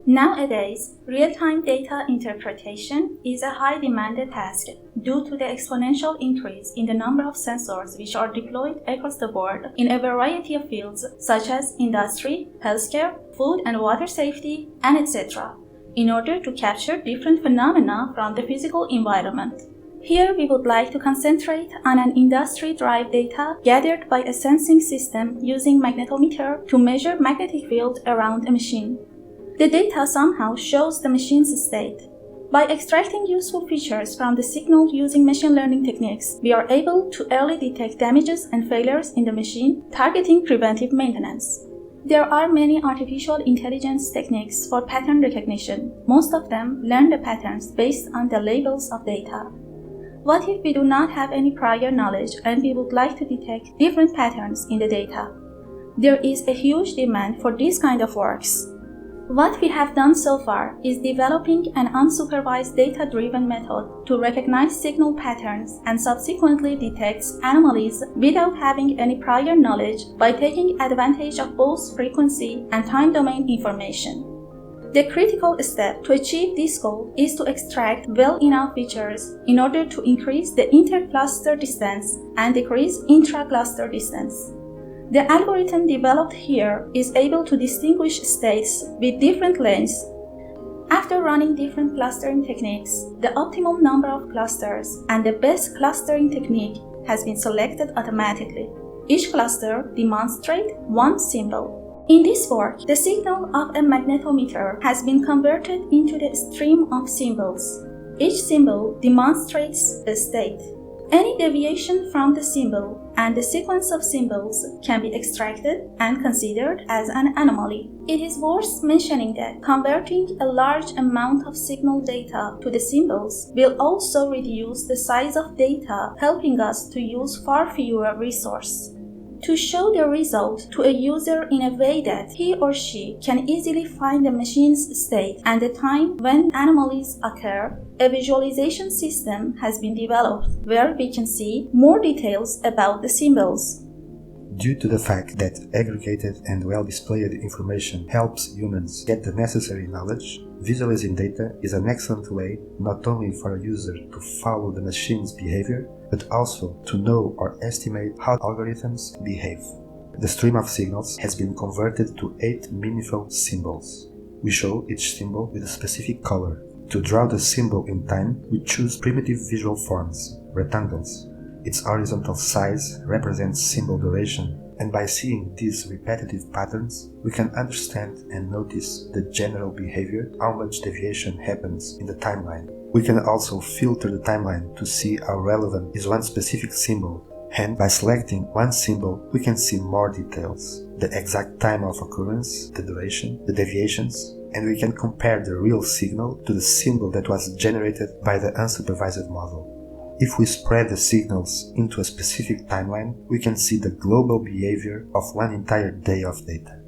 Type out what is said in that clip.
Nowadays, real-time data interpretation is a high-demanded task due to the exponential increase in the number of sensors which are deployed across the board in a variety of fields such as industry, healthcare, food and water safety, and etc., in order to capture different phenomena from the physical environment. Here we would like to concentrate on an industry-derived data gathered by a sensing system using magnetometer to measure magnetic field around a machine. The data somehow shows the machine's state. By extracting useful features from the signal using machine learning techniques, we are able to early detect damages and failures in the machine, targeting preventive maintenance. There are many artificial intelligence techniques for pattern recognition. Most of them learn the patterns based on the labels of data. What if we do not have any prior knowledge and we would like to detect different patterns in the data? There is a huge demand for this kind of works. What we have done so far is developing an unsupervised data-driven method to recognize signal patterns and subsequently detects anomalies without having any prior knowledge by taking advantage of both frequency and time domain information. The critical step to achieve this goal is to extract well enough features in order to increase the inter-cluster distance and decrease intra-cluster distance. The algorithm developed here is able to distinguish states with different lengths. After running different clustering techniques, the optimum number of clusters and the best clustering technique has been selected automatically. Each cluster demonstrates one symbol. In this work, the signal of a magnetometer has been converted into the stream of symbols. Each symbol demonstrates a state. Any deviation from the symbol and the sequence of symbols can be extracted and considered as an anomaly. It is worth mentioning that converting a large amount of signal data to the symbols will also reduce the size of data, helping us to use far fewer resources. To show the result to a user in a way that he or she can easily find the machine's state and the time when anomalies occur, a visualization system has been developed where we can see more details about the symbols. Due to the fact that aggregated and well-displayed information helps humans get the necessary knowledge, visualizing data is an excellent way not only for a user to follow the machine's behavior, but also to know or estimate how algorithms behave. The stream of signals has been converted to 8 meaningful symbols. We show each symbol with a specific color. To draw the symbol in time, we choose primitive visual forms, rectangles. Its horizontal size represents symbol duration, and by seeing these repetitive patterns, we can understand and notice the general behavior, how much deviation happens in the timeline. We can also filter the timeline to see how relevant is one specific symbol, and by selecting one symbol, we can see more details, the exact time of occurrence, the duration, the deviations, and we can compare the real signal to the symbol that was generated by the unsupervised model. If we spread the signals into a specific timeline, we can see the global behavior of one entire day of data.